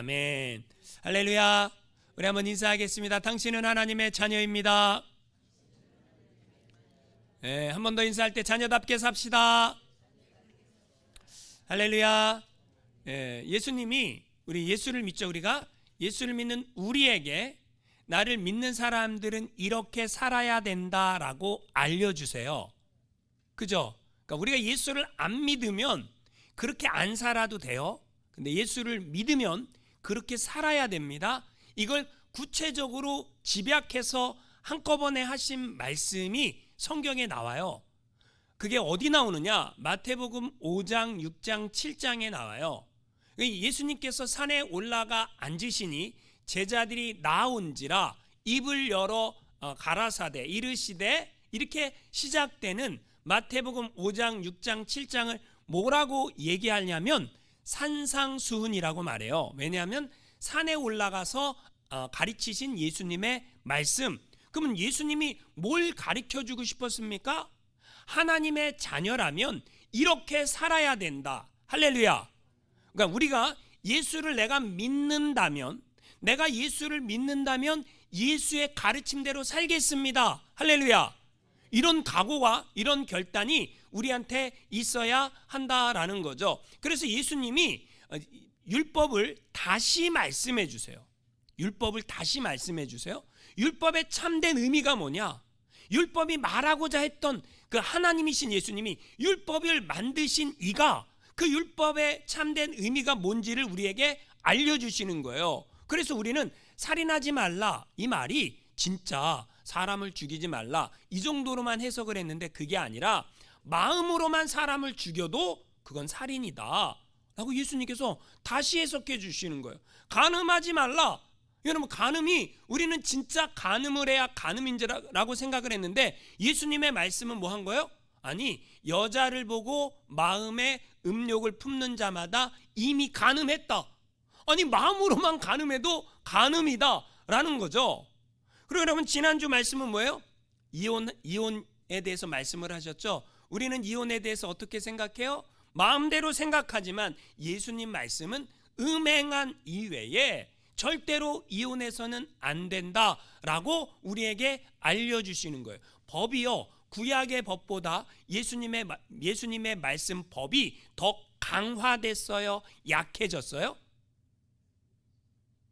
아멘. 할렐루야. 우리 한번 인사하겠습니다. 당신은 하나님의 자녀입니다. 네, 한 번 더 인사할 때 자녀답게 삽시다. 할렐루야. 예수님이, 우리 예수를 믿죠. 우리가 예수를 믿는 우리에게, 나를 믿는 사람들은 이렇게 살아야 된다라고 알려주세요. 그죠? 그러니까 우리가 예수를 안 믿으면 그렇게 안 살아도 돼요. 근데 예수를 믿으면 그렇게 살아야 됩니다. 이걸 구체적으로 집약해서 한꺼번에 하신 말씀이 성경에 나와요. 그게 어디 나오느냐? 마태복음 5장, 6장, 7장에 나와요. 예수님께서 산에 올라가 앉으시니 제자들이 나온지라 입을 열어 가라사대 이르시되, 이렇게 시작되는 마태복음 5장, 6장, 7장을 뭐라고 얘기하냐면 산상수훈이라고 말해요. 왜냐하면 산에 올라가서 가르치신 예수님의 말씀. 그러면 예수님이 뭘 가르쳐주고 싶었습니까? 하나님의 자녀라면 이렇게 살아야 된다. 할렐루야. 그러니까 우리가 예수를 내가 믿는다면, 내가 예수를 믿는다면 예수의 가르침대로 살겠습니다. 할렐루야. 이런 각오와 이런 결단이 우리한테 있어야 한다라는 거죠. 그래서 예수님이 율법을 다시 말씀해 주세요. 율법을 다시 말씀해 주세요. 율법의 참된 의미가 뭐냐? 율법이 말하고자 했던 그 하나님이신 예수님이 율법을 만드신 이가 그 율법의 참된 의미가 뭔지를 우리에게 알려주시는 거예요. 그래서 우리는 살인하지 말라, 이 말이 진짜 사람을 죽이지 말라, 이 정도로만 해석을 했는데, 그게 아니라 마음으로만 사람을 죽여도 그건 살인이다 라고 예수님께서 다시 해석해 주시는 거예요. 간음하지 말라. 여러분, 간음이, 우리는 진짜 간음을 해야 간음인지라고 생각을 했는데, 예수님의 말씀은 뭐 한 거예요? 아니, 여자를 보고 마음에 음욕을 품는 자마다 이미 간음했다. 아니, 마음으로만 간음해도 간음이다 라는 거죠. 그리고 여러분, 지난주 말씀은 뭐예요? 이혼에 대해서 말씀을 하셨죠. 우리는 이혼에 대해서 어떻게 생각해요? 마음대로 생각하지만 예수님 말씀은 음행한 이외에 절대로 이혼해서는 안 된다라고 우리에게 알려주시는 거예요. 법이요, 구약의 법보다 예수님의 말씀 법이 더 강화됐어요? 약해졌어요?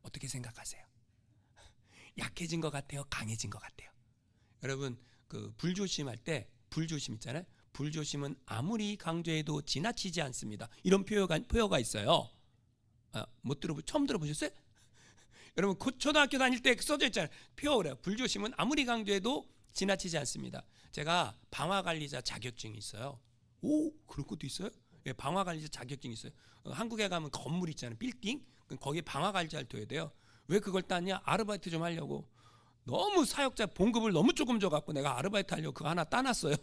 어떻게 생각하세요? 약해진 것 같아요? 강해진 것 같아요? 여러분, 그 불조심할 때, 불조심 있잖아요. 불조심은 아무리 강조해도 지나치지 않습니다. 이런 표어가 있어요. 처음 들어보셨어요? 여러분, 초등학교 다닐 때 써져 있잖아요. 표어래요. 불조심은 아무리 강조해도 지나치지 않습니다. 제가 방화관리자 자격증이 있어요. 오, 그런 것도 있어요? 예, 방화관리자 자격증이 있어요. 한국에 가면 건물 있잖아요. 빌딩. 거기에 방화관리자를 둬야 돼요. 왜 그걸 땄냐? 아르바이트 좀 하려고. 너무 사역자 봉급을 너무 조금 줘갖고 내가 아르바이트 하려고 그거 하나 따놨어요.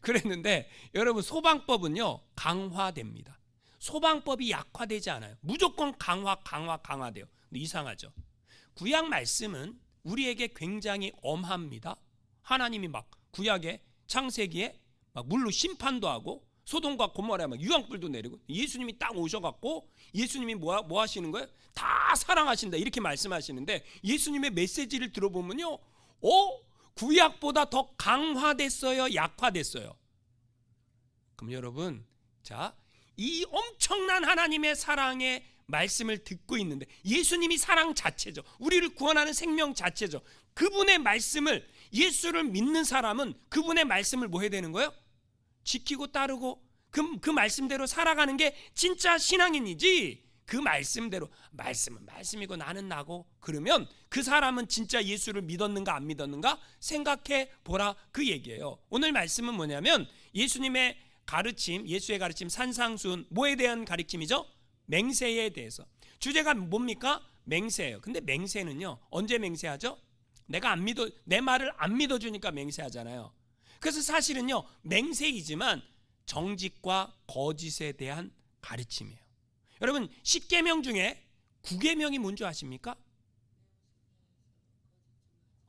그랬는데 여러분, 소방법은요 강화됩니다. 소방법이 약화되지 않아요. 무조건 강화돼요. 근데 이상하죠. 구약 말씀은 우리에게 굉장히 엄합니다. 하나님이 막 구약에 창세기에 막 물로 심판도 하고 소돔과 고모라에 막 유황불도 내리고, 예수님이 딱 오셔갖고 예수님이 뭐 하시는 거예요? 다 사랑하신다 이렇게 말씀하시는데, 예수님의 메시지를 들어보면요, 구약보다 더 강화됐어요? 약화됐어요? 그럼 여러분, 자, 이 엄청난 하나님의 사랑의 말씀을 듣고 있는데, 예수님이 사랑 자체죠. 우리를 구원하는 생명 자체죠. 그분의 말씀을, 예수를 믿는 사람은 그분의 말씀을 뭐 해야 되는 거예요? 지키고 따르고 그 말씀대로 살아가는 게 진짜 신앙인이지. 그 말씀대로, 말씀은 말씀이고 나는 나고, 그러면 그 사람은 진짜 예수를 믿었는가 안 믿었는가 생각해 보라, 그 얘기예요. 오늘 말씀은 뭐냐면 예수님의 가르침, 예수의 가르침 산상수훈, 뭐에 대한 가르침이죠? 맹세에 대해서. 주제가 뭡니까? 맹세예요. 근데 맹세는요 언제 맹세하죠? 내 말을 안 믿어주니까 맹세하잖아요. 그래서 사실은요 맹세이지만 정직과 거짓에 대한 가르침이에요. 여러분, 10계명 중에 9계명이 뭔지 아십니까?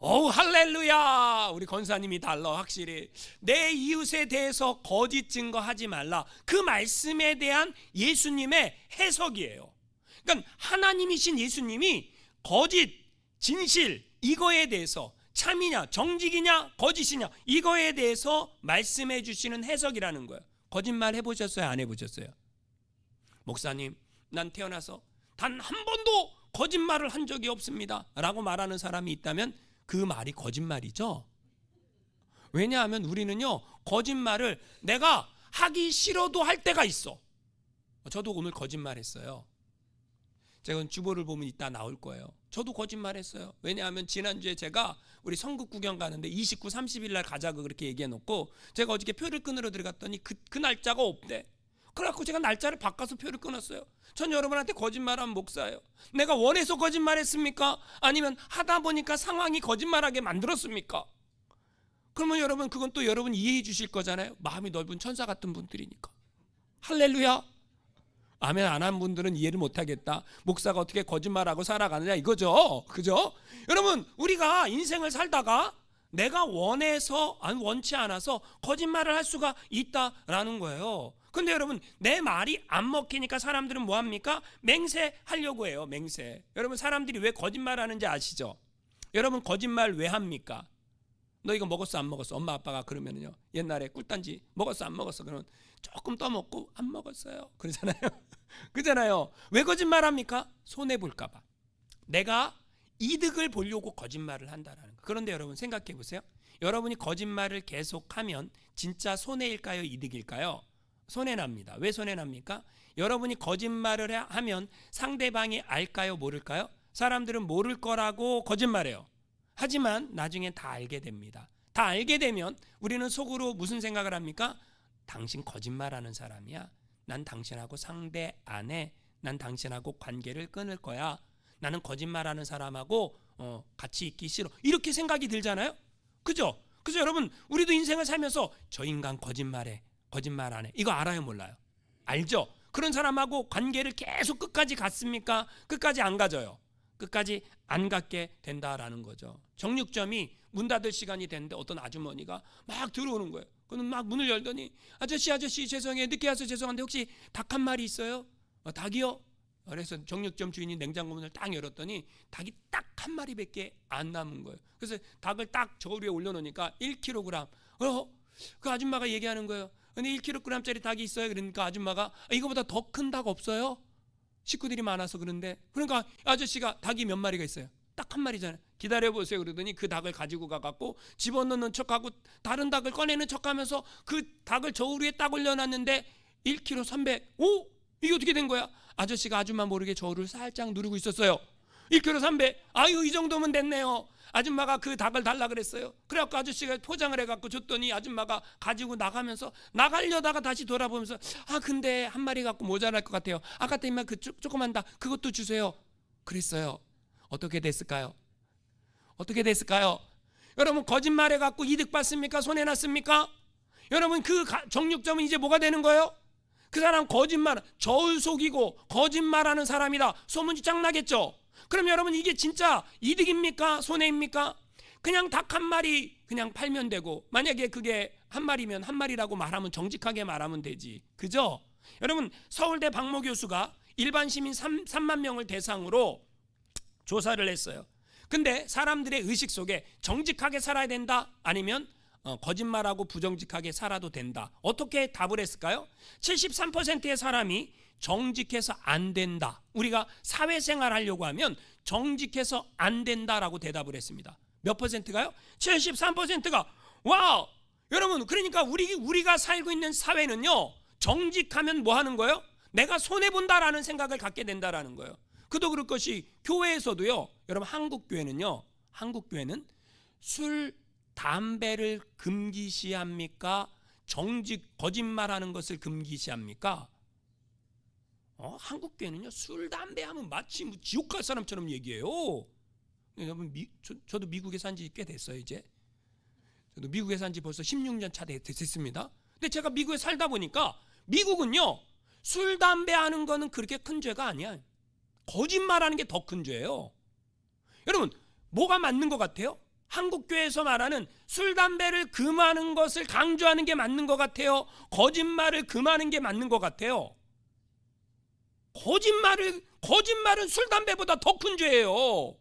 할렐루야. 우리 권사님이 달라. 확실히 내 이웃에 대해서 거짓 증거하지 말라, 그 말씀에 대한 예수님의 해석이에요. 그러니까 하나님이신 예수님이 거짓, 진실 이거에 대해서 참이냐 정직이냐 거짓이냐 이거에 대해서 말씀해 주시는 해석이라는 거예요. 거짓말 해보셨어요? 안 해보셨어요? 목사님, 난 태어나서 단 한 번도 거짓말을 한 적이 없습니다 라고 말하는 사람이 있다면 그 말이 거짓말이죠. 왜냐하면 우리는요, 거짓말을 내가 하기 싫어도 할 때가 있어. 저도 오늘 거짓말했어요. 제가 주보를 보면 이따 나올 거예요. 저도 거짓말했어요. 왜냐하면 지난주에 제가 우리 성국 구경 가는데 29, 30일 날 가자고 그렇게 얘기해 놓고 제가 어저께 표를 끊으러 들어갔더니 그 날짜가 없대. 그래갖고 제가 날짜를 바꿔서 표를 끊었어요. 전 여러분한테 거짓말한 목사예요. 내가 원해서 거짓말했습니까? 아니면 하다 보니까 상황이 거짓말하게 만들었습니까? 그러면 여러분 그건 또 여러분 이해해 주실 거잖아요. 마음이 넓은 천사 같은 분들이니까. 할렐루야. 아멘 안 한 분들은 이해를 못하겠다. 목사가 어떻게 거짓말하고 살아가느냐 이거죠. 그죠? 여러분 우리가 인생을 살다가 내가 원해서 원치 않아서 거짓말을 할 수가 있다라는 거예요. 근데 여러분 내 말이 안 먹히니까 사람들은 뭐합니까? 맹세하려고 해요. 맹세. 여러분 사람들이 왜 거짓말하는지 아시죠? 여러분 거짓말 왜 합니까? 너 이거 먹었어 안 먹었어? 엄마 아빠가 그러면요 옛날에 꿀단지 먹었어 안 먹었어? 그러면 조금 떠먹고 안 먹었어요 그러잖아요. 그잖아요. 왜 거짓말합니까? 손해볼까 봐. 내가 이득을 보려고 거짓말을 한다라는 거. 그런데 여러분 생각해 보세요. 여러분이 거짓말을 계속하면 진짜 손해일까요? 이득일까요? 손해납니다. 왜 손해납니까? 여러분이 거짓말을 하면 상대방이 알까요? 모를까요? 사람들은 모를 거라고 거짓말해요. 하지만 나중엔 다 알게 됩니다. 다 알게 되면 우리는 속으로 무슨 생각을 합니까? 당신 거짓말하는 사람이야. 난 당신하고 상대 안 해. 난 당신하고 관계를 끊을 거야. 나는 거짓말하는 사람하고 같이 있기 싫어. 이렇게 생각이 들잖아요. 그죠? 그래서 여러분 우리도 인생을 살면서 저 인간 거짓말해. 거짓말 안 해. 이거 알아요 몰라요? 알죠? 그런 사람하고 관계를 계속 끝까지 갔습니까? 끝까지 안 가져요. 끝까지 안 갖게 된다라는 거죠. 정육점이 문 닫을 시간이 됐는데 어떤 아주머니가 막 들어오는 거예요. 그는 막 문을 열더니 아저씨 죄송해요. 늦게 와서 죄송한데 혹시 닭 한 마리 있어요? 닭이요? 그래서 정육점 주인이 냉장고 문을 딱 열었더니 닭이 딱 한 마리밖에 안 남은 거예요. 그래서 닭을 딱 저울 위에 올려놓으니까 1kg. 그 아줌마가 얘기하는 거예요. 근데 1kg짜리 닭이 있어요. 그러니까 아줌마가 이거보다 더 큰 닭 없어요? 식구들이 많아서 그런데. 그러니까 아저씨가 닭이 몇 마리가 있어요? 딱 한 마리잖아요. 기다려보세요 그러더니 그 닭을 가지고 가갖고 집어넣는 척하고 다른 닭을 꺼내는 척하면서 그 닭을 저울 위에 딱 올려놨는데 1kg 300. 오? 이게 어떻게 된 거야? 아저씨가 아줌마 모르게 저울을 살짝 누르고 있었어요. 1kg 300. 아유 이 정도면 됐네요. 아줌마가 그 닭을 달라 그랬어요. 그래갖고 아저씨가 포장을 해갖고 줬더니 아줌마가 가지고 나가면서 나가려다가 다시 돌아보면서 근데 한 마리 갖고 모자랄 것 같아요. 아까 때문에 그 조그만 닭 그것도 주세요. 그랬어요. 어떻게 됐을까요? 어떻게 됐을까요? 여러분 거짓말해 갖고 이득 받습니까? 손해 났습니까? 여러분 그 정육점은 이제 뭐가 되는 거예요? 그 사람 거짓말, 저울 속이고 거짓말하는 사람이다. 소문이 짱 나겠죠? 그럼 여러분 이게 진짜 이득입니까? 손해입니까? 그냥 닭 한 마리 그냥 팔면 되고 만약에 그게 한 마리면 한 마리라고 말하면 정직하게 말하면 되지. 그죠? 여러분 서울대 박모 교수가 일반 시민 3만 명을 대상으로 조사를 했어요. 근데 사람들의 의식 속에 정직하게 살아야 된다 아니면 거짓말하고 부정직하게 살아도 된다. 어떻게 답을 했을까요? 73%의 사람이 정직해서 안 된다. 우리가 사회생활 하려고 하면 정직해서 안 된다라고 대답을 했습니다. 몇 퍼센트가요? 73%가. 와우! 여러분 그러니까 우리가 살고 있는 사회는요 정직하면 뭐 하는 거예요? 내가 손해본다라는 생각을 갖게 된다라는 거예요. 그도 그럴 것이 교회에서도요. 여러분 한국교회는 술, 담배를 금기시합니까? 거짓말하는 것을 금기시합니까? 한국교회는요 술, 담배 하면 마치 지옥 갈 사람처럼 얘기해요. 여러분 저도 미국에 산 지 꽤 됐어요. 이제 저도 미국에 산 지 벌써 16년 차 됐습니다. 근데 제가 미국에 살다 보니까 미국은요 술, 담배 하는 거는 그렇게 큰 죄가 아니야. 거짓말하는 게 더 큰 죄예요. 여러분 뭐가 맞는 것 같아요? 한국교회에서 말하는 술, 담배를 금하는 것을 강조하는 게 맞는 것 같아요? 거짓말을 금하는 게 맞는 것 같아요? 거짓말은 술 담배보다 더 큰 죄예요.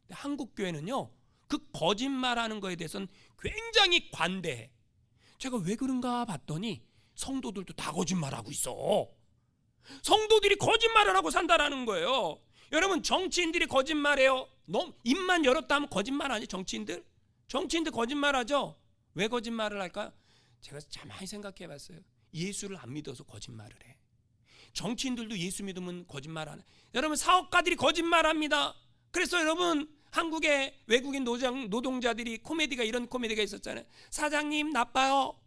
한국 교회는요, 그 거짓말하는 거에 대해서는 굉장히 관대해. 제가 왜 그런가 봤더니 성도들도 다 거짓말하고 있어. 성도들이 거짓말을 하고 산다라는 거예요. 여러분, 정치인들이 거짓말해요. 너무 입만 열었다 하면 거짓말 아니? 정치인들 거짓말하죠. 왜 거짓말을 할까요? 제가 참 많이 생각해 봤어요. 예수를 안 믿어서 거짓말을 해. 정치인들도 예수 믿으면 거짓말 안 해. 여러분, 사업가들이 거짓말합니다. 그래서 여러분, 한국의 외국인 노동자들이 코미디가 이런 코미디가 있었잖아요. 사장님 나빠요.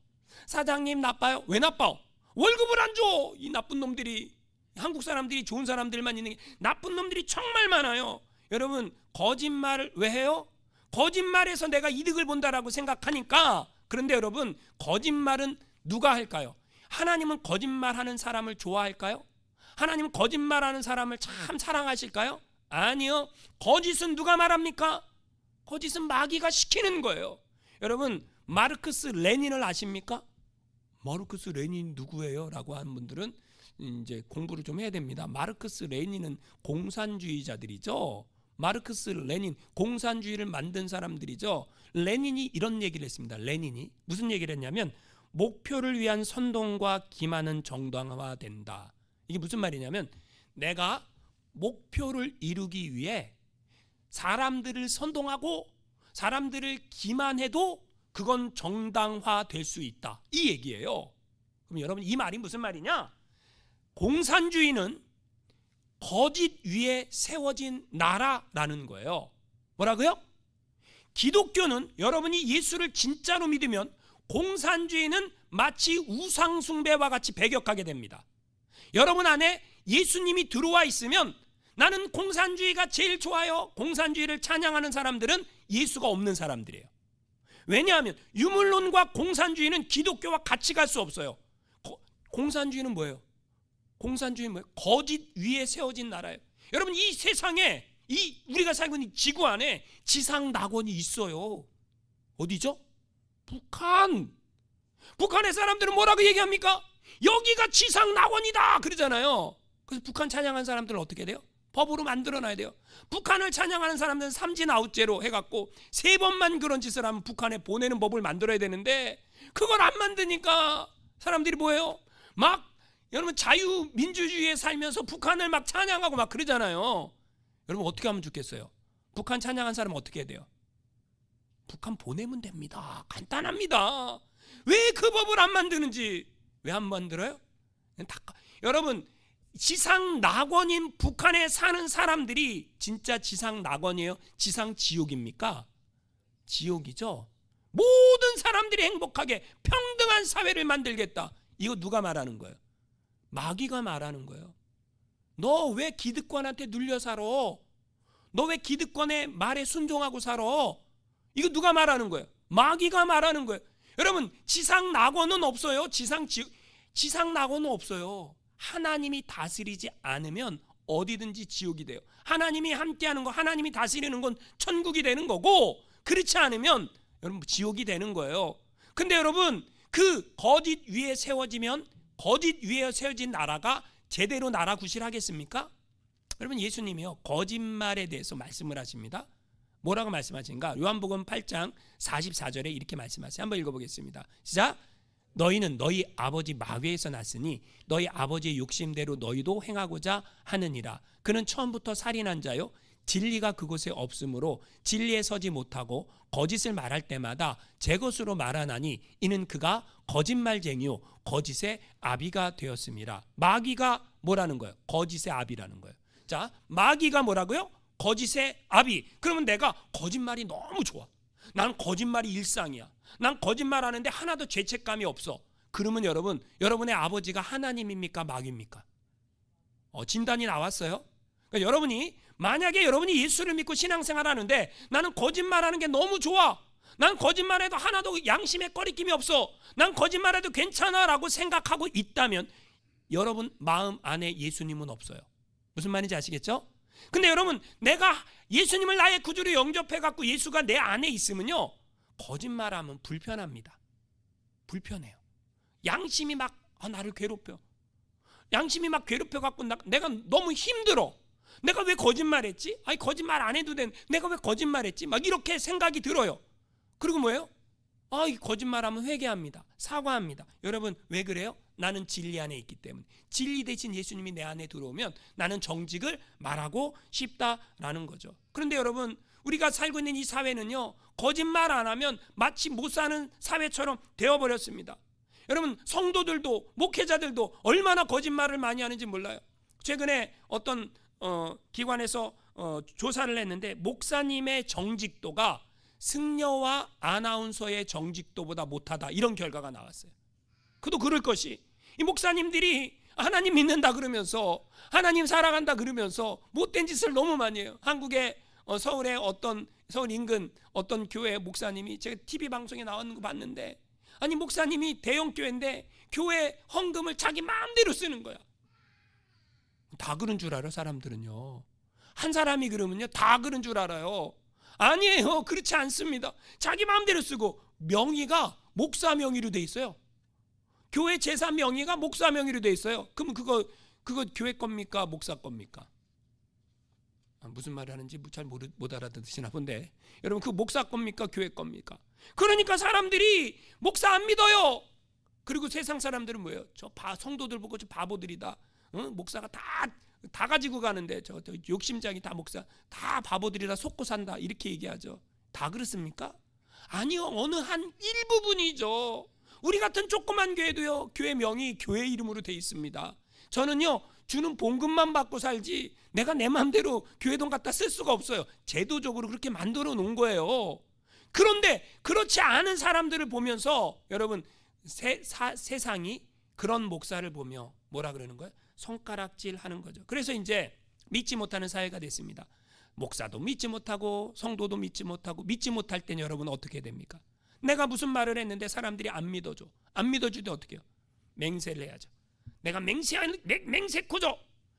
사장님 나빠요. 왜 나빠? 월급을 안 줘. 이 나쁜 놈들이. 한국 사람들이 좋은 사람들만 있는 게, 나쁜 놈들이 정말 많아요. 여러분, 거짓말을 왜 해요? 거짓말에서 내가 이득을 본다라고 생각하니까. 그런데 여러분, 거짓말은 누가 할까요? 하나님은 거짓말하는 사람을 좋아할까요? 하나님은 거짓말하는 사람을 참 사랑하실까요? 아니요. 거짓은 누가 말합니까? 거짓은 마귀가 시키는 거예요. 여러분, 마르크스 레닌을 아십니까? 마르크스 레닌 누구예요? 라고 하는 분들은 이제 공부를 좀 해야 됩니다. 마르크스 레닌은 공산주의자들이죠. 마르크스 레닌, 공산주의를 만든 사람들이죠. 레닌이 이런 얘기를 했습니다. 레닌이 무슨 얘기를 했냐면, 목표를 위한 선동과 기만은 정당화된다. 이게 무슨 말이냐면, 내가 목표를 이루기 위해 사람들을 선동하고 사람들을 기만해도 그건 정당화될 수 있다, 이 얘기예요. 그럼 여러분, 이 말이 무슨 말이냐? 공산주의는 거짓 위에 세워진 나라라는 거예요. 뭐라고요? 기독교는 여러분이 예수를 진짜로 믿으면 공산주의는 마치 우상숭배와 같이 배격하게 됩니다. 여러분 안에 예수님이 들어와 있으면, 나는 공산주의가 제일 좋아요, 공산주의를 찬양하는 사람들은 예수가 없는 사람들이에요. 왜냐하면 유물론과 공산주의는 기독교와 같이 갈 수 없어요. 공산주의는 뭐예요? 공산주의는 뭐예요? 거짓 위에 세워진 나라예요. 여러분, 이 세상에, 이 우리가 살고 있는 지구 안에 지상 낙원이 있어요. 어디죠? 북한. 북한의 사람들은 뭐라고 얘기합니까? 여기가 지상 낙원이다 그러잖아요. 그래서 북한 찬양하는 사람들은 어떻게 돼요? 법으로 만들어놔야 돼요. 북한을 찬양하는 사람들은 삼진 아웃제로 해갖고 3번만 그런 짓을 하면 북한에 보내는 법을 만들어야 되는데, 그걸 안 만드니까 사람들이 뭐예요? 막 여러분, 자유민주주의에 살면서 북한을 막 찬양하고 막 그러잖아요. 여러분, 어떻게 하면 좋겠어요? 북한 찬양한 사람은 어떻게 해야 돼요? 북한 보내면 됩니다. 간단합니다. 왜 그 법을 안 만드는지. 왜 안 만들어요? 여러분, 지상 낙원인 북한에 사는 사람들이 진짜 지상 낙원이에요? 지상 지옥입니까? 지옥이죠. 모든 사람들이 행복하게 평등한 사회를 만들겠다. 이거 누가 말하는 거예요? 마귀가 말하는 거예요. 너 왜 기득권한테 눌려 살아? 너 왜 기득권의 말에 순종하고 살아? 이거 누가 말하는 거예요? 마귀가 말하는 거예요. 여러분, 지상 낙원은 없어요. 지상 낙원은 없어요. 하나님이 다스리지 않으면 어디든지 지옥이 돼요. 하나님이 함께하는 거, 하나님이 다스리는 건 천국이 되는 거고, 그렇지 않으면 여러분 지옥이 되는 거예요. 근데 여러분, 그 거짓 위에 세워지면, 거짓 위에 세워진 나라가 제대로 나라 구실하겠습니까? 여러분, 예수님이요, 거짓말에 대해서 말씀을 하십니다. 뭐라고 말씀하시는가? 요한복음 8장 44절에 이렇게 말씀하세요. 한번 읽어보겠습니다. 시작. 너희는 너희 아버지 마귀에서 났으니 너희 아버지의 욕심대로 너희도 행하고자 하느니라. 그는 처음부터 살인한 자요, 진리가 그곳에 없으므로 진리에 서지 못하고 거짓을 말할 때마다 제 것으로 말하나니 이는 그가 거짓말쟁이요 거짓의 아비가 되었습니다. 마귀가 뭐라는 거예요? 거짓의 아비라는 거예요. 자, 마귀가 뭐라고요? 거짓의 아비. 그러면 내가 거짓말이 너무 좋아. 난 거짓말이 일상이야. 난 거짓말하는데 하나도 죄책감이 없어. 그러면 여러분, 여러분의 아버지가 하나님입니까? 마귀입니까? 진단이 나왔어요. 그러니까 여러분이, 만약에 여러분이 예수를 믿고 신앙생활 하는데 나는 거짓말하는 게 너무 좋아, 난 거짓말해도 하나도 양심에 꺼리낌이 없어, 난 거짓말해도 괜찮아 라고 생각하고 있다면 여러분 마음 안에 예수님은 없어요. 무슨 말인지 아시겠죠? 근데 여러분, 내가 예수님을 나의 구주로 영접해갖고 예수가 내 안에 있으면요, 거짓말하면 불편합니다. 불편해요. 양심이 막 나를 괴롭혀. 양심이 막 괴롭혀갖고 내가 너무 힘들어. 내가 왜 거짓말했지? 아니 거짓말 안 해도 되는 내가 왜 거짓말했지? 막 이렇게 생각이 들어요. 그리고 뭐예요? 이 거짓말하면 회개합니다. 사과합니다. 여러분 왜 그래요? 나는 진리 안에 있기 때문에. 진리 대신 예수님이 내 안에 들어오면 나는 정직을 말하고 싶다라는 거죠. 그런데 여러분 우리가 살고 있는 이 사회는요, 거짓말 안 하면 마치 못 사는 사회처럼 되어버렸습니다. 여러분 성도들도 목회자들도 얼마나 거짓말을 많이 하는지 몰라요. 최근에 어떤 기관에서 조사를 했는데 목사님의 정직도가 승려와 아나운서의 정직도보다 못하다, 이런 결과가 나왔어요. 그도 그럴 것이, 이 목사님들이 하나님 믿는다 그러면서 하나님 사랑한다 그러면서 못된 짓을 너무 많이 해요. 한국의 서울의 서울 인근 어떤 교회 목사님이, 제가 TV 방송에 나오는 거 봤는데, 아니 목사님이 대형 교회인데 교회 헌금을 자기 마음대로 쓰는 거야. 다 그런 줄 알아요. 사람들은요, 한 사람이 그러면요 다 그런 줄 알아요. 아니에요. 그렇지 않습니다. 자기 마음대로 쓰고 명의가 목사 명의로 돼 있어요. 교회 제사 명의가 목사 명의로 돼 있어요. 그럼 그거 교회 겁니까? 목사 겁니까? 무슨 말을 하는지 잘 못 알아듣으시나 본데, 여러분 그 목사 겁니까? 교회 겁니까? 그러니까 사람들이 목사 안 믿어요. 그리고 세상 사람들은 뭐예요? 성도들 보고 저 바보들이다. 목사가 다 가지고 가는데 저 욕심장이 다 목사, 다 바보들이라 속고 산다, 이렇게 얘기하죠. 다 그렇습니까? 아니요. 어느 한 일부분이죠. 우리 같은 조그만 교회도요, 교회 명이 교회 이름으로 돼 있습니다. 저는요 주는 봉급만 받고 살지 내가 내 마음대로 교회 돈 갖다 쓸 수가 없어요. 제도적으로 그렇게 만들어 놓은 거예요. 그런데 그렇지 않은 사람들을 보면서 여러분 세상이 그런 목사를 보며 뭐라 그러는 거예요? 손가락질 하는 거죠. 그래서 이제 믿지 못하는 사회가 됐습니다. 목사도 믿지 못하고 성도도 믿지 못하고, 믿지 못할 때는 여러분 어떻게 됩니까? 내가 무슨 말을 했는데 사람들이 안 믿어줘. 안 믿어줄 때 어떻게 해요? 맹세를 해야죠. 내가 맹세코죠,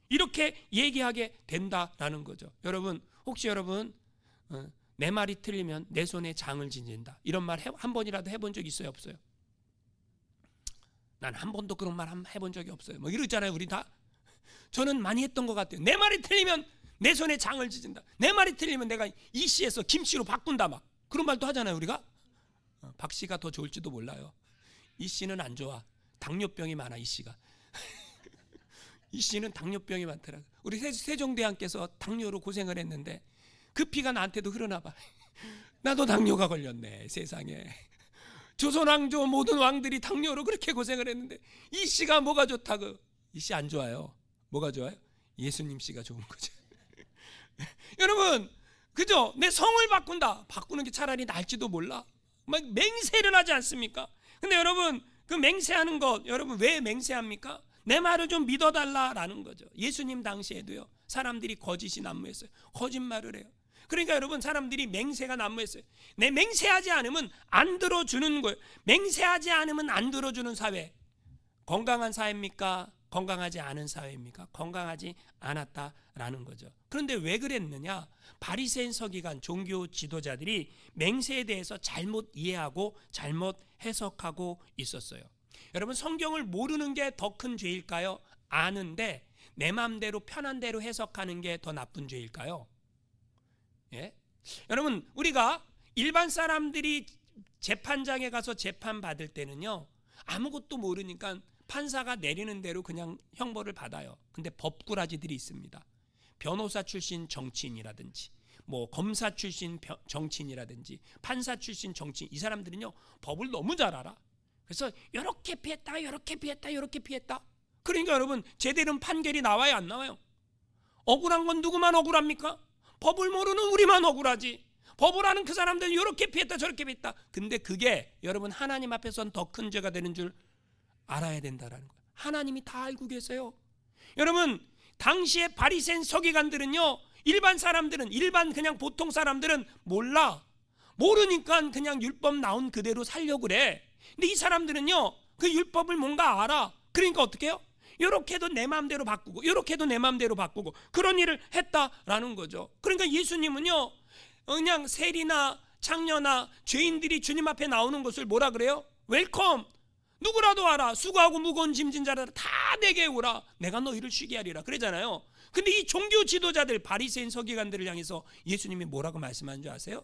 이렇게 얘기하게 된다라는 거죠. 여러분 혹시 여러분 내 말이 틀리면 내 손에 장을 지닌다, 이런 말 한 번이라도 해본 적 있어요? 없어요? 난 한 번도 그런 말 해본 적이 없어요. 뭐 이러잖아요 우리 다. 저는 많이 했던 것 같아요. 내 말이 틀리면 내 손에 장을 지진다, 내 말이 틀리면 내가 이 씨에서 김 씨로 바꾼다, 막 그런 말도 하잖아요 우리가. 박 씨가 더 좋을지도 몰라요. 이 씨는 안 좋아. 당뇨병이 많아 이 씨가. 이 씨는 당뇨병이 많더라고요. 우리 세종대왕께서 당뇨로 고생을 했는데 그 피가 나한테도 흐르나 봐. 나도 당뇨가 걸렸네 세상에. 조선왕조 모든 왕들이 당뇨로 그렇게 고생을 했는데 이 씨가 뭐가 좋다고. 이 씨 안 좋아요. 뭐가 좋아요? 예수님 씨가 좋은 거죠. 여러분 그죠? 내 성을 바꾸는 게 차라리 나을지도 몰라. 막 맹세를 하지 않습니까? 근데 여러분 그 맹세하는 것, 여러분 왜 맹세합니까? 내 말을 좀 믿어달라라는 거죠. 예수님 당시에도요 사람들이 거짓이 난무했어요. 거짓말을 해요. 그러니까 여러분 사람들이 맹세가 난무했어요. 내 맹세하지 않으면 안 들어주는 거예요. 맹세하지 않으면 안 들어주는 사회. 건강한 사회입니까? 건강하지 않은 사회입니까? 건강하지 않았다라는 거죠. 그런데 왜 그랬느냐? 바리새인 서기관 종교 지도자들이 맹세에 대해서 잘못 이해하고 잘못 해석하고 있었어요. 여러분 성경을 모르는 게 더 큰 죄일까요? 아는데 내 마음대로 편한 대로 해석하는 게 더 나쁜 죄일까요? 예? 여러분 우리가 일반 사람들이 재판장에 가서 재판 받을 때는요 아무것도 모르니까 판사가 내리는 대로 그냥 형벌을 받아요. 근데 법꾸라지들이 있습니다. 변호사 출신 정치인이라든지 뭐 검사 출신 정치인이라든지 판사 출신 정치인, 이 사람들은요 법을 너무 잘 알아. 그래서 이렇게 피했다 이렇게 피했다 이렇게 피했다. 그러니까 여러분 제대로 판결이 나와요 안 나와요? 억울한 건 누구만 억울합니까? 법을 모르는 우리만 억울하지. 법을 아는 그 사람들은 이렇게 피했다 저렇게 피했다. 근데 그게 여러분 하나님 앞에서는 더 큰 죄가 되는 줄 알아야 된다라는 거예요. 하나님이 다 알고 계세요. 여러분 당시에 바리새인 서기관들은요 일반 사람들은, 일반 그냥 보통 사람들은 몰라. 모르니까 그냥 율법 나온 그대로 살려고 그래. 근데 이 사람들은요 그 율법을 뭔가 알아. 그러니까 어떻게 해요? 이렇게도 내 마음대로 바꾸고 이렇게도 내 마음대로 바꾸고 그런 일을 했다라는 거죠. 그러니까 예수님은요 그냥 세리나 창녀나 죄인들이 주님 앞에 나오는 것을 뭐라 그래요? 웰컴. 누구라도 와라. 수고하고 무거운 짐진 자라 다 내게 오라. 내가 너희를 쉬게 하리라. 그러잖아요. 근데 이 종교 지도자들, 바리새인 서기관들을 향해서 예수님이 뭐라고 말씀하는 줄 아세요?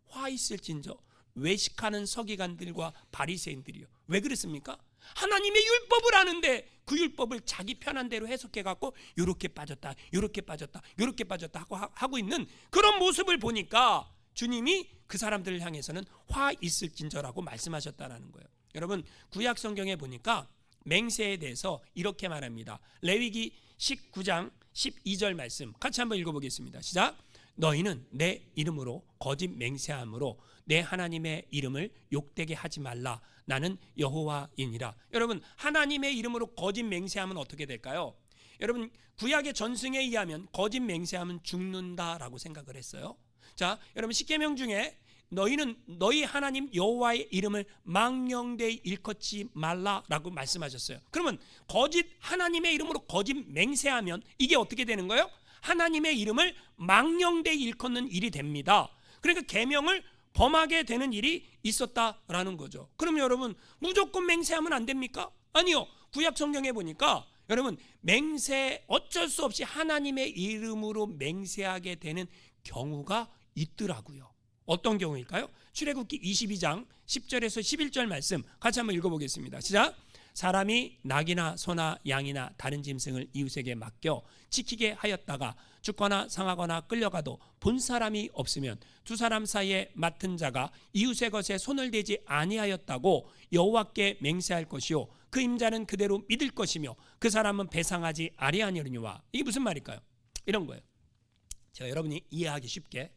화 있을진저 외식하는 서기관들과 바리새인들이요. 왜 그랬습니까? 하나님의 율법을 아는데 그 율법을 자기 편한 대로 해석해 갖고 요렇게 빠졌다, 요렇게 빠졌다, 요렇게 빠졌다 하고 있는 그런 모습을 보니까 주님이 그 사람들을 향해서는 화 있을진저라고 말씀하셨다라는 거예요. 여러분, 구약 성경에 보니까 맹세에 대해서 이렇게 말합니다. 레위기 19장 12절 말씀 같이 한번 읽어보겠습니다. 시작. 너희는 내 이름으로 거짓 맹세함으로 내 하나님의 이름을 욕되게 하지 말라. 나는 여호와이니라. 여러분, 하나님의 이름으로 거짓 맹세하면 어떻게 될까요? 여러분, 구약의 전승에 의하면 거짓 맹세하면 죽는다라고 생각을 했어요. 자, 여러분, 십계명 중에 너희는 너희 하나님 여호와의 이름을 망령되이 일컫지 말라라고 말씀하셨어요. 그러면 거짓 하나님의 이름으로 거짓 맹세하면 이게 어떻게 되는 거예요? 하나님의 이름을 망령되이 일컫는 일이 됩니다. 그러니까 계명을 범하게 되는 일이 있었다라는 거죠. 그럼 여러분, 무조건 맹세하면 안 됩니까? 아니요. 구약 성경에 보니까 여러분, 맹세 어쩔 수 없이 하나님의 이름으로 맹세하게 되는 경우가 있더라고요. 어떤 경우일까요? 출애굽기 22장 10절에서 11절 말씀 같이 한번 읽어보겠습니다. 시작. 사람이 낙이나 소나 양이나 다른 짐승을 이웃에게 맡겨 지키게 하였다가 죽거나 상하거나 끌려가도 본 사람이 없으면 두 사람 사이에 맡은 자가 이웃의 것에 손을 대지 아니하였다고 여호와께 맹세할 것이요 그 임자는 그대로 믿을 것이며 그 사람은 배상하지 아니하니와. 이게 무슨 말일까요? 이런 거예요. 제가 여러분이 이해하기 쉽게,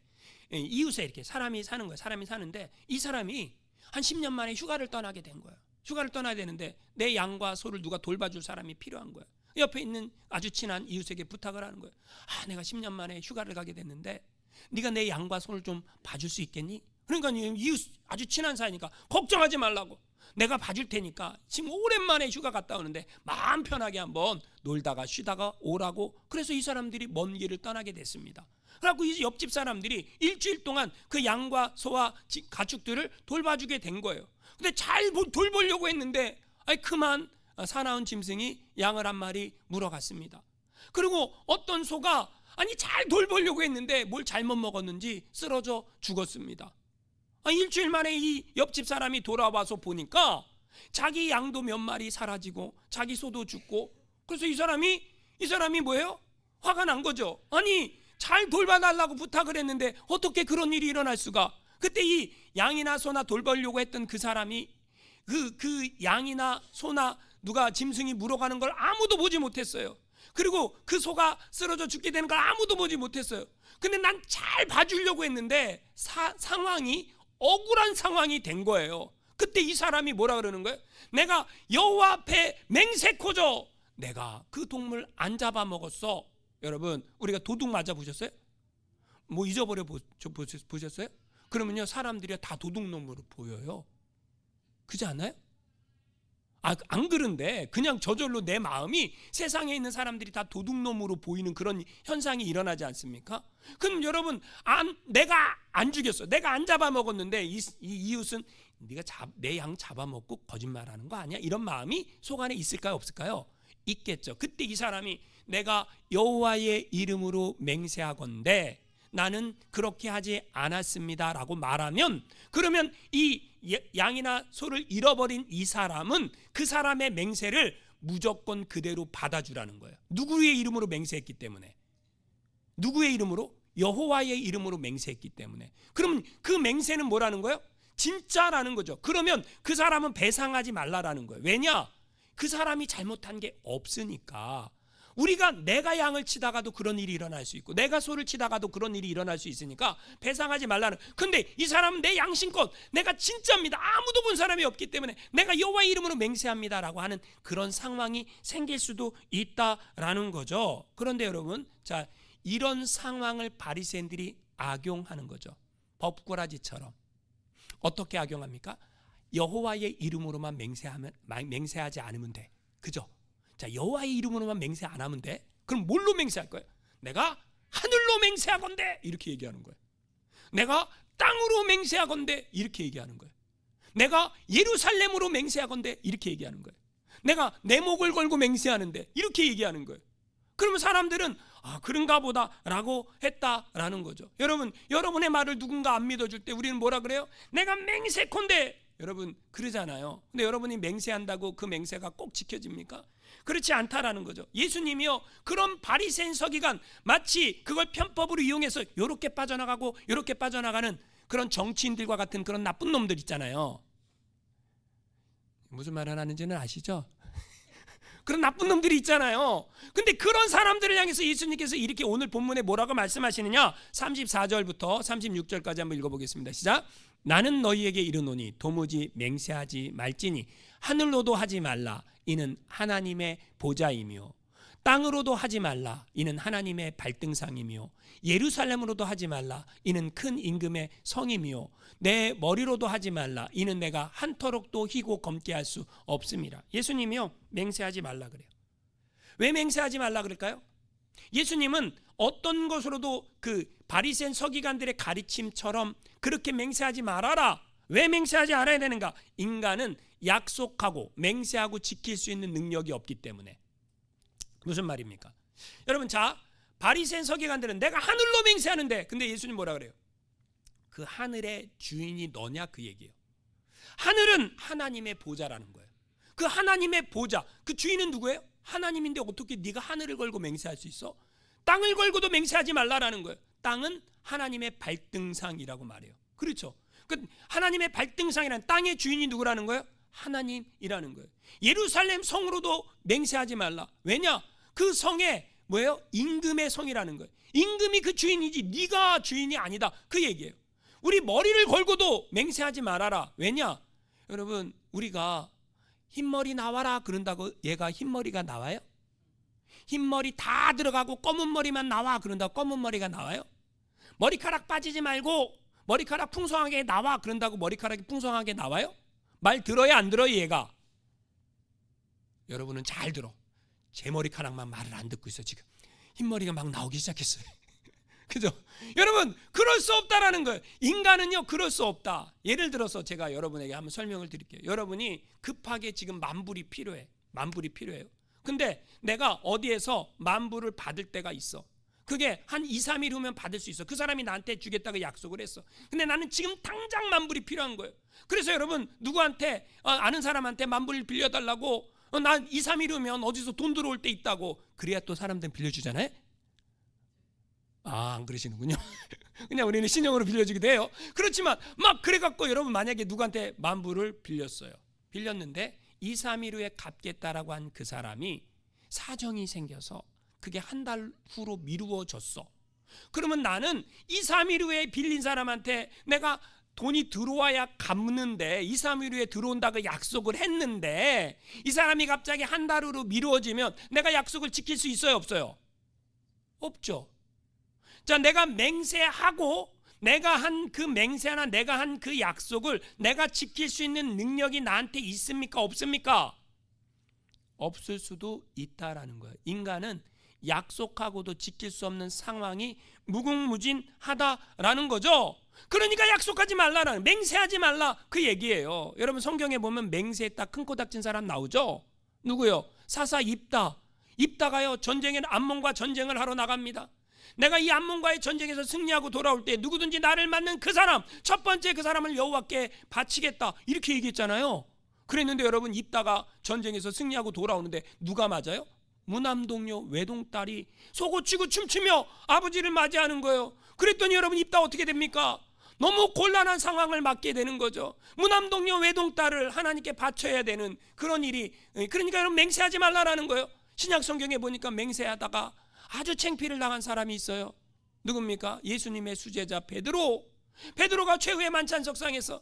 이웃에 이렇게 사람이 사는 거예요. 사람이 사는데 이 사람이 한 10년 만에 휴가를 떠나게 된 거예요. 휴가를 떠나야 되는데 내 양과 소를 누가 돌봐줄 사람이 필요한 거예요. 옆에 있는 아주 친한 이웃에게 부탁을 하는 거예요. 내가 10년 만에 휴가를 가게 됐는데 네가 내 양과 소를 좀 봐줄 수 있겠니? 그러니까 이웃 아주 친한 사이니까 걱정하지 말라고, 내가 봐줄 테니까 지금 오랜만에 휴가 갔다 오는데 마음 편하게 한번 놀다가 쉬다가 오라고. 그래서 이 사람들이 먼 길을 떠나게 됐습니다. 그래갖고 이 옆집 사람들이 일주일 동안 그 양과 소와 가축들을 돌봐주게 된 거예요. 근데 잘 돌보려고 했는데 그만 사나운 짐승이 양을 한 마리 물어갔습니다. 그리고 어떤 소가 잘 돌보려고 했는데 뭘 잘못 먹었는지 쓰러져 죽었습니다. 일주일 만에 이 옆집 사람이 돌아와서 보니까 자기 양도 몇 마리 사라지고 자기 소도 죽고. 그래서 이 사람이 뭐예요? 화가 난 거죠. 잘 돌봐달라고 부탁을 했는데 어떻게 그런 일이 일어날 수가. 그때 이 양이나 소나 돌보려고 했던 그 사람이 그 양이나 소나 누가 짐승이 물어가는 걸 아무도 보지 못했어요. 그리고 그 소가 쓰러져 죽게 되는 걸 아무도 보지 못했어요. 근데 난 잘 봐주려고 했는데 상황이 억울한 상황이 된 거예요. 그때 이 사람이 뭐라 그러는 거예요? 내가 여호와 앞에 맹세코죠. 내가 그 동물 안 잡아먹었어. 여러분, 우리가 도둑 맞아 보셨어요? 뭐 잊어버려 보셨어요? 그러면요, 사람들이 다 도둑놈으로 보여요. 그렇지 않아요? 안 그런데 그냥 저절로 내 마음이 세상에 있는 사람들이 다 도둑놈으로 보이는 그런 현상이 일어나지 않습니까? 그럼 여러분, 내가 안 죽였어, 내가 안 잡아먹었는데 이 이웃은 네가 내 양 잡아먹고 거짓말하는 거 아니야? 이런 마음이 속 안에 있을까요, 없을까요? 있겠죠. 그때 이 사람이 내가 여호와의 이름으로 맹세하건대 나는 그렇게 하지 않았습니다 라고 말하면, 그러면 이 양이나 소를 잃어버린 이 사람은 그 사람의 맹세를 무조건 그대로 받아주라는 거예요. 누구의 이름으로 맹세했기 때문에. 누구의 이름으로? 여호와의 이름으로 맹세했기 때문에. 그러면 그 맹세는 뭐라는 거예요? 진짜라는 거죠. 그러면 그 사람은 배상하지 말라라는 거예요. 왜냐? 그 사람이 잘못한 게 없으니까. 우리가 내가 양을 치다가도 그런 일이 일어날 수 있고 내가 소를 치다가도 그런 일이 일어날 수 있으니까 배상하지 말라는. 근데 이 사람은 내 양심껏 내가 진짜입니다, 아무도 본 사람이 없기 때문에 내가 여호와의 이름으로 맹세합니다 라고 하는 그런 상황이 생길 수도 있다라는 거죠. 그런데 여러분, 자, 이런 상황을 바리새인들이 악용하는 거죠. 법꾸라지처럼. 어떻게 악용합니까? 여호와의 이름으로만 맹세하지 않으면 돼. 그죠? 자, 여호와의 이름으로만 맹세 안 하면 돼? 그럼 뭘로 맹세할 거예요? 내가 하늘로 맹세하건대 이렇게 얘기하는 거예요. 내가 땅으로 맹세하건대 이렇게 얘기하는 거예요. 내가 예루살렘으로 맹세하건대 이렇게 얘기하는 거예요. 내가 내 목을 걸고 맹세하는데 이렇게 얘기하는 거예요. 그러면 사람들은 그런가 보다 라고 했다라는 거죠. 여러분, 여러분의 말을 누군가 안 믿어줄 때 우리는 뭐라 그래요? 내가 맹세컨대, 여러분 그러잖아요. 근데 여러분이 맹세한다고 그 맹세가 꼭 지켜집니까? 그렇지 않다라는 거죠. 예수님이요, 그런 바리새인 서기관, 마치 그걸 편법으로 이용해서 요렇게 빠져나가고 요렇게 빠져나가는 그런 정치인들과 같은 그런 나쁜 놈들 있잖아요. 무슨 말을 하는지는 아시죠? 그런 나쁜 놈들이 있잖아요. 근데 그런 사람들을 향해서 예수님께서 이렇게 오늘 본문에 뭐라고 말씀하시느냐? 34절부터 36절까지 한번 읽어보겠습니다. 시작. 나는 너희에게 이르노니 도무지 맹세하지 말지니 하늘로도 하지 말라, 이는 하나님의 보좌이며 땅으로도 하지 말라, 이는 하나님의 발등상이며 예루살렘으로도 하지 말라, 이는 큰 임금의 성이며 내 머리로도 하지 말라, 이는 내가 한터럭도 희고 검게 할 수 없음이라. 예수님이요, 맹세하지 말라 그래요. 왜 맹세하지 말라 그럴까요? 예수님은 어떤 것으로도 그 바리새인 서기관들의 가르침처럼 그렇게 맹세하지 말아라. 왜 맹세하지 않아야 되는가? 인간은 약속하고 맹세하고 지킬 수 있는 능력이 없기 때문에. 무슨 말입니까? 여러분, 자, 바리새인 서기관들은 내가 하늘로 맹세하는데, 근데 예수님 뭐라 그래요? 그 하늘의 주인이 너냐, 그 얘기예요. 하늘은 하나님의 보좌라는 거예요. 그 하나님의 보좌, 그 주인은 누구예요? 하나님인데 어떻게 네가 하늘을 걸고 맹세할 수 있어? 땅을 걸고도 맹세하지 말라라는 거예요. 땅은 하나님의 발등상이라고 말해요. 그렇죠? 그 하나님의 발등상이라는 땅의 주인이 누구라는 거예요? 하나님이라는 거예요. 예루살렘 성으로도 맹세하지 말라. 왜냐? 그 성에 뭐예요? 임금의 성이라는 거예요. 임금이 그 주인이지 네가 주인이 아니다, 그 얘기예요. 우리 머리를 걸고도 맹세하지 말아라. 왜냐? 여러분, 우리가 흰머리 나와라 그런다고 얘가 흰머리가 나와요? 흰머리 다 들어가고 검은 머리만 나와 그런다고 검은 머리가 나와요? 머리카락 빠지지 말고 머리카락 풍성하게 나와 그런다고 머리카락이 풍성하게 나와요? 말 들어요, 안 들어요, 얘가? 여러분은 잘 들어. 제 머리카락만 말을 안 듣고 있어. 지금 흰머리가 막 나오기 시작했어요. 그죠? 여러분, 그럴 수 없다라는 거예요. 인간은요, 그럴 수 없다. 예를 들어서 제가 여러분에게 한번 설명을 드릴게요. 여러분이 급하게 지금 만불이 필요해. 만불이 필요해요. 근데 내가 어디에서 만불을 받을 때가 있어. 그게 한 2, 3일 후면 받을 수 있어. 그 사람이 나한테 주겠다고 약속을 했어. 근데 나는 지금 당장 만불이 필요한 거예요. 그래서 여러분, 누구한테 아는 사람한테 만불 빌려달라고 난 2, 3일 후면 어디서 돈 들어올 때 있다고, 그래야 또 사람들은 빌려주잖아요. 안 그러시는군요. 그냥 우리는 신용으로 빌려주기도 해요. 그렇지만 막 그래갖고 여러분, 만약에 누구한테 만불을 빌렸어요. 빌렸는데 2, 3일 후에 갚겠다라고 한 그 사람이 사정이 생겨서 그게 한 달 후로 미루어졌어. 그러면 나는 2, 3일 후에 빌린 사람한테 내가 돈이 들어와야 갚는데 2, 3일 후에 들어온다고 약속을 했는데 이 사람이 갑자기 한 달 후로 미루어지면 내가 약속을 지킬 수 있어요, 없어요? 없죠. 자, 내가 맹세하고 내가 한 그 맹세나 내가 한 그 약속을 내가 지킬 수 있는 능력이 나한테 있습니까, 없습니까? 없을 수도 있다라는 거예요. 인간은 약속하고도 지킬 수 없는 상황이 무궁무진하다라는 거죠. 그러니까 약속하지 말라라는, 맹세하지 말라, 그 얘기예요. 여러분, 성경에 보면 맹세했다 큰 코 닥친 사람 나오죠. 누구요? 사사 입다. 입다가요, 전쟁에 암몬과 전쟁을 하러 나갑니다. 내가 이 암몬과의 전쟁에서 승리하고 돌아올 때 누구든지 나를 맞는 그 사람, 첫 번째 그 사람을 여호와께 바치겠다, 이렇게 얘기했잖아요. 그랬는데 여러분, 입다가 전쟁에서 승리하고 돌아오는데 누가 맞아요? 무남동녀 외동딸이 속옷치고 춤추며 아버지를 맞이하는 거예요. 그랬더니 여러분, 입다 어떻게 됩니까? 너무 곤란한 상황을 맞게 되는 거죠. 무남동녀 외동딸을 하나님께 바쳐야 되는 그런 일이. 그러니까 여러분, 맹세하지 말라라는 거예요. 신약 성경에 보니까 맹세하다가 아주 창피를 당한 사람이 있어요. 누굽니까? 예수님의 수제자 베드로. 베드로가 최후의 만찬석상에서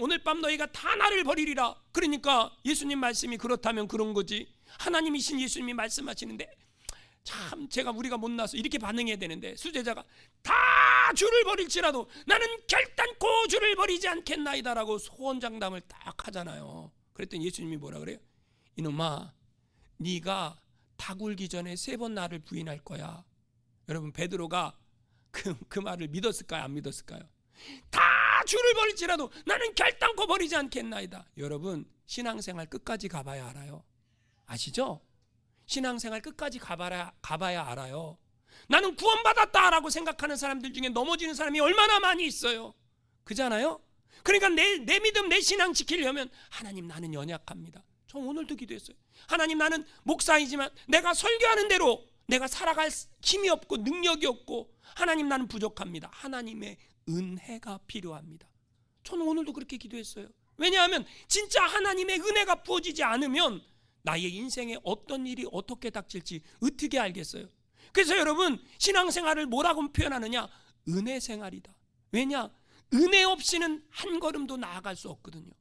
오늘 밤 너희가 다 나를 버리리라. 그러니까 예수님 말씀이 그렇다면 그런 거지. 하나님이신 예수님이 말씀하시는데 참 제가 우리가 못나서 이렇게 반응해야 되는데, 수제자가 다 주를 버릴지라도 나는 결단코 주를 버리지 않겠나이다라고 소원장담을 딱 하잖아요. 그랬더니 예수님이 뭐라 그래요? 이놈아, 네가 닭 울기 전에 3번 나를 부인할 거야. 여러분, 베드로가 그 말을 믿었을까요, 안 믿었을까요? 다 줄을 벌일지라도 나는 결단코 버리지 않겠나이다. 여러분, 신앙생활 끝까지 가봐야 알아요. 아시죠? 신앙생활 끝까지 가봐야 알아요. 나는 구원받았다라고 생각하는 사람들 중에 넘어지는 사람이 얼마나 많이 있어요. 그잖아요? 그러니까 내 믿음, 내 신앙 지키려면 하나님, 나는 연약합니다. 저 오늘도 기도했어요. 하나님, 나는 목사이지만 내가 설교하는 대로 내가 살아갈 힘이 없고 능력이 없고, 하나님, 나는 부족합니다. 하나님의 은혜가 필요합니다. 저는 오늘도 그렇게 기도했어요. 왜냐하면 진짜 하나님의 은혜가 부어지지 않으면 나의 인생에 어떤 일이 어떻게 닥칠지 어떻게 알겠어요? 그래서 여러분, 신앙생활을 뭐라고 표현하느냐? 은혜 생활이다. 왜냐? 은혜 없이는 한 걸음도 나아갈 수 없거든요.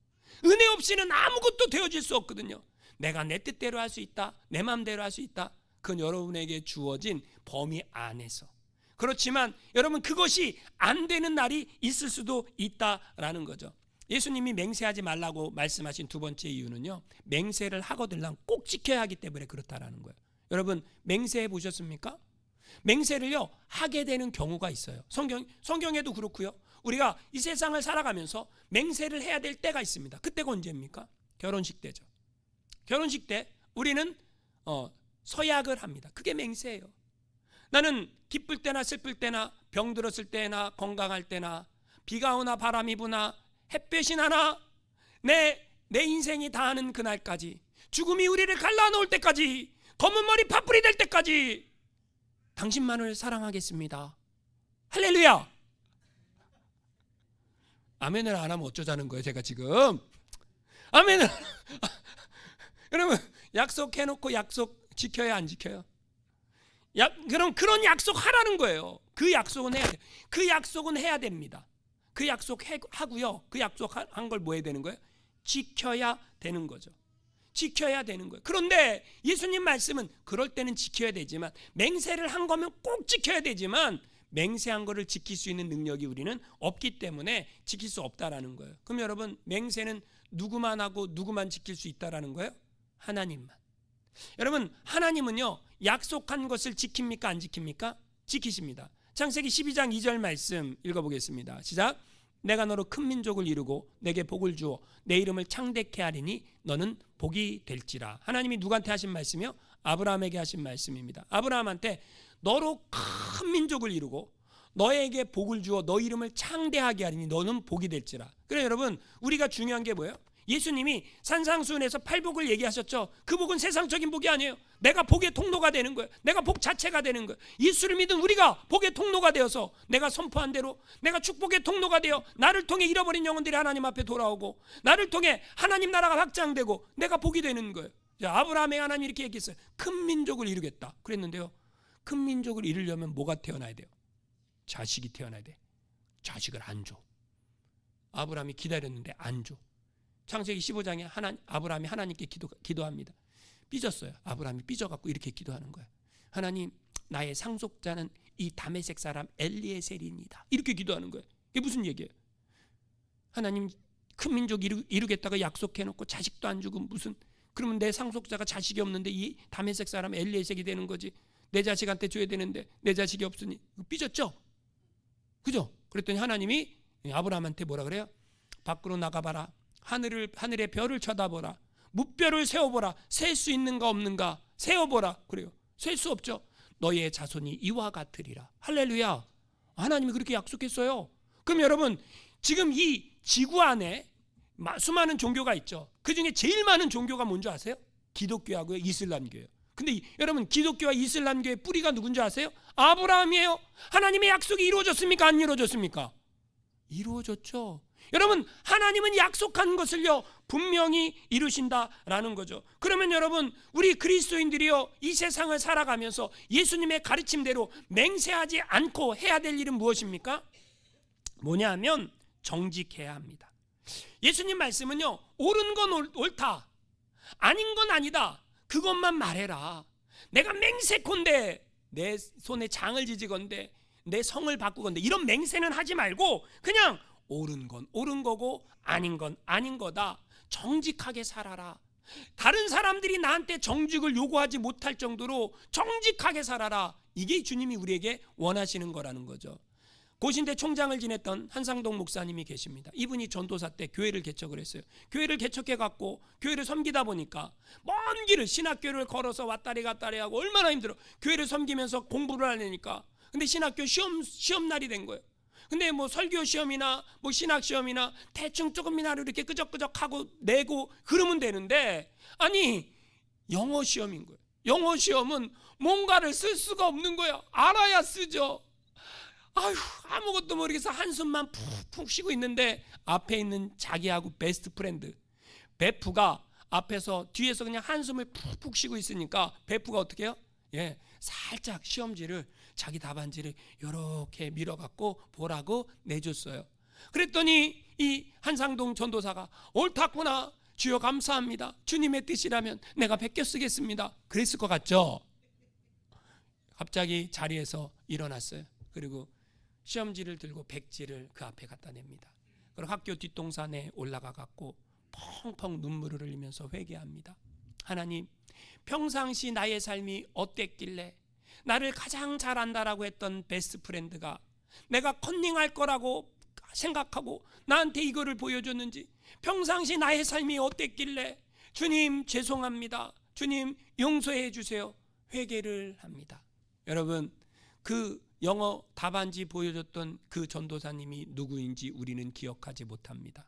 은혜 없이는 아무것도 되어질 수 없거든요. 내가 내 뜻대로 할 수 있다, 내 마음대로 할 수 있다, 그건 여러분에게 주어진 범위 안에서. 그렇지만 여러분, 그것이 안 되는 날이 있을 수도 있다라는 거죠. 예수님이 맹세하지 말라고 말씀하신 두 번째 이유는요, 맹세를 하거들랑 꼭 지켜야 하기 때문에 그렇다라는 거예요. 여러분, 맹세해 보셨습니까? 맹세를요 하게 되는 경우가 있어요. 성경에도 그렇고요. 우리가 이 세상을 살아가면서 맹세를 해야 될 때가 있습니다. 그때가 언제입니까? 결혼식 때죠. 결혼식 때 우리는 서약을 합니다. 그게 맹세예요. 나는 기쁠 때나 슬플 때나 병들었을 때나 건강할 때나 비가 오나 바람이 부나 햇볕이 나나 내 인생이 다하는 그날까지, 죽음이 우리를 갈라놓을 때까지, 검은 머리 파뿌리 될 때까지 당신만을 사랑하겠습니다. 할렐루야. 아멘을 안 하면 어쩌자는 거예요, 제가 지금. 아멘을. 여러분, 약속해놓고 약속 지켜야 안 지켜요? 그럼 그런 약속 하라는 거예요. 그 약속은 해야 돼요. 그 약속은 해야 됩니다. 그 약속 하고요. 그 약속한 걸 뭐 해야 되는 거예요? 지켜야 되는 거죠. 지켜야 되는 거예요. 그런데 예수님 말씀은 그럴 때는 지켜야 되지만, 맹세를 한 거면 꼭 지켜야 되지만, 맹세한 거를 지킬 수 있는 능력이 우리는 없기 때문에 지킬 수 없다라는 거예요. 그럼 여러분, 맹세는 누구만 하고 누구만 지킬 수 있다라는 거예요? 하나님만. 여러분, 하나님은요 약속한 것을 지킵니까 안 지킵니까? 지키십니다. 창세기 12장 2절 말씀 읽어보겠습니다. 시작. 내가 너로 큰 민족을 이루고 내게 복을 주어 내 이름을 창대케 하리니 너는 복이 될지라. 하나님이 누구한테 하신 말씀이요? 아브라함에게 하신 말씀입니다. 아브라함한테 너로 큰 민족을 이루고 너에게 복을 주어 너 이름을 창대하게 하리니 너는 복이 될지라. 그래 여러분, 우리가 중요한 게 뭐예요? 예수님이 산상수훈에서 팔복을 얘기하셨죠. 그 복은 세상적인 복이 아니에요. 내가 복의 통로가 되는 거예요. 내가 복 자체가 되는 거예요. 예수를 믿은 우리가 복의 통로가 되어서 내가 선포한 대로 내가 축복의 통로가 되어 나를 통해 잃어버린 영혼들이 하나님 앞에 돌아오고, 나를 통해 하나님 나라가 확장되고 내가 복이 되는 거예요. 자, 아브라함의 하나님이 이렇게 얘기했어요. 큰 민족을 이루겠다 그랬는데요, 큰 민족을 이루려면 뭐가 태어나야 돼요? 자식이 태어나야 돼. 자식을 안 줘. 아브라함이 기다렸는데 안 줘. 창세기 15장에 아브라함이 하나님께 기도합니다. 삐졌어요. 아브라함이 삐져갖고 이렇게 기도하는 거예요. 하나님, 나의 상속자는 이 다메섹 사람 엘리에셀입니다. 이렇게 기도하는 거예요. 이게 무슨 얘기예요? 하나님, 큰 민족 이루겠다가 약속해놓고 자식도 안 주고 무슨, 그러면 내 상속자가 자식이 없는데 이 다메섹 사람 엘리에셀이 되는 거지. 내 자식한테 줘야 되는데 내 자식이 없으니 삐졌죠? 그죠? 그랬더니 하나님이 아브라함한테 뭐라 그래요? 밖으로 나가봐라. 하늘의 별을 쳐다보라. 뭇별을 세어보라. 셀 수 있는가 없는가 세어보라. 그래요. 셀 수 없죠. 너의 자손이 이와 같으리라. 할렐루야. 하나님이 그렇게 약속했어요. 그럼 여러분, 지금 이 지구 안에 수많은 종교가 있죠. 그 중에 제일 많은 종교가 뭔지 아세요? 기독교하고요, 이슬람교예요. 근데 여러분, 기독교와 이슬람교의 뿌리가 누군지 아세요? 아브라함이에요. 하나님의 약속이 이루어졌습니까? 안 이루어졌습니까? 이루어졌죠. 여러분, 하나님은 약속한 것을요 분명히 이루신다라는 거죠. 그러면 여러분, 우리 그리스도인들이요 이 세상을 살아가면서 예수님의 가르침대로 맹세하지 않고 해야 될 일은 무엇입니까? 뭐냐면 정직해야 합니다. 예수님 말씀은요, 옳은 건 옳다, 아닌 건 아니다, 그것만 말해라. 내가 맹세컨대 내 손에 장을 지지건대 내 성을 바꾸건대 이런 맹세는 하지 말고 그냥 옳은 건 옳은 거고 아닌 건 아닌 거다. 정직하게 살아라. 다른 사람들이 나한테 정직을 요구하지 못할 정도로 정직하게 살아라. 이게 주님이 우리에게 원하시는 거라는 거죠. 고신대 총장을 지냈던 한상동 목사님이 계십니다. 이분이 전도사 때 교회를 개척을 했어요. 교회를 개척해 갖고 교회를 섬기다 보니까 먼 길을 신학교를 걸어서 왔다리 갔다리 하고 얼마나 힘들어. 교회를 섬기면서 공부를 하려니까. 근데 신학교 시험 날이 된 거예요. 근데 뭐 설교 시험이나 뭐 신학 시험이나 대충 조금이나로 이렇게 끄적끄적하고 내고 그러면 되는데, 아니 영어 시험인 거예요. 영어 시험은 뭔가를 쓸 수가 없는 거야. 알아야 쓰죠. 아휴, 아무것도 모르겠어. 한숨만 푹푹 쉬고 있는데 앞에 있는 자기하고 베스트 프렌드 베프가 앞에서 뒤에서 그냥 한숨을 푹푹 쉬고 있으니까 베프가 어떻게 해요? 예, 살짝 시험지를 자기 답안지를 이렇게 밀어갖고 보라고 내줬어요. 그랬더니 이 한상동 전도사가 옳았구나, 주여 감사합니다, 주님의 뜻이라면 내가 베껴 쓰겠습니다, 그랬을 것 같죠? 갑자기 자리에서 일어났어요. 그리고 시험지를 들고 백지를 그 앞에 갖다 냅니다. 그리고 학교 뒷동산에 올라가 갖고 펑펑 눈물을 흘리면서 회개합니다. 하나님, 평상시 나의 삶이 어땠길래 나를 가장 잘 안다라고 했던 베스트 프렌드가 내가 컨닝할 거라고 생각하고 나한테 이거를 보여줬는지, 평상시 나의 삶이 어땠길래 주님 죄송합니다, 주님 용서해 주세요, 회개를 합니다. 여러분, 그 영어 답안지 보여줬던 그 전도사님이 누구인지 우리는 기억하지 못합니다.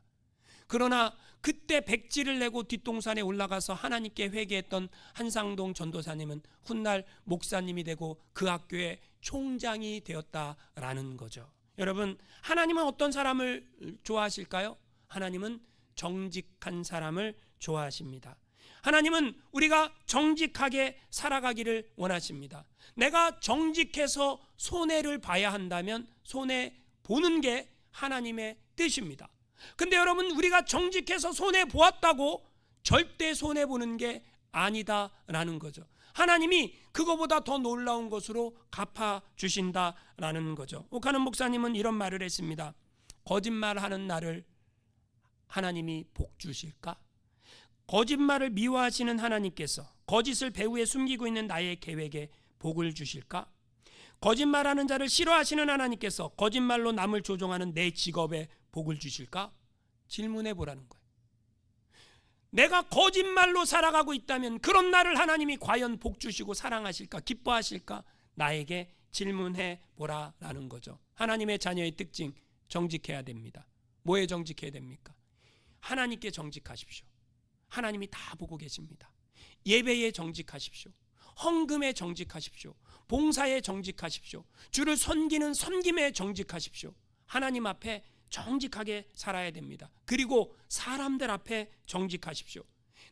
그러나 그때 백지를 내고 뒷동산에 올라가서 하나님께 회개했던 한상동 전도사님은 훗날 목사님이 되고 그 학교의 총장이 되었다라는 거죠. 여러분, 하나님은 어떤 사람을 좋아하실까요? 하나님은 정직한 사람을 좋아하십니다. 하나님은 우리가 정직하게 살아가기를 원하십니다. 내가 정직해서 손해를 봐야 한다면 손해 보는 게 하나님의 뜻입니다. 근데 여러분, 우리가 정직해서 손해 보았다고 절대 손해 보는 게 아니다라는 거죠. 하나님이 그거보다 더 놀라운 것으로 갚아 주신다라는 거죠. 옥하는 목사님은 이런 말을 했습니다. 거짓말하는 나를 하나님이 복 주실까? 거짓말을 미워하시는 하나님께서 거짓을 배후에 숨기고 있는 나의 계획에 복을 주실까? 거짓말하는 자를 싫어하시는 하나님께서 거짓말로 남을 조종하는 내 직업에 복을 주실까? 질문해 보라는 거예요. 내가 거짓말로 살아가고 있다면 그런 나를 하나님이 과연 복 주시고 사랑하실까, 기뻐하실까? 나에게 질문해 보라라는 거죠. 하나님의 자녀의 특징, 정직해야 됩니다. 뭐에 정직해야 됩니까? 하나님께 정직하십시오. 하나님이 다 보고 계십니다. 예배에 정직하십시오. 헌금에 정직하십시오. 봉사에 정직하십시오. 주를 섬기는 섬김에 정직하십시오. 하나님 앞에 정직하게 살아야 됩니다. 그리고 사람들 앞에 정직하십시오.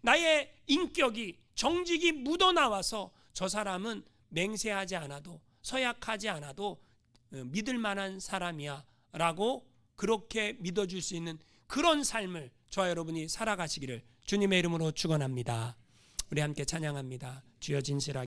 나의 인격이, 정직이 묻어나와서 저 사람은 맹세하지 않아도, 서약하지 않아도 믿을 만한 사람이야 라고 그렇게 믿어줄 수 있는 그런 삶을 저와 여러분이 살아가시기를 주님의 이름으로 축원합니다. 우리 함께 찬양합니다. 주여 진실하게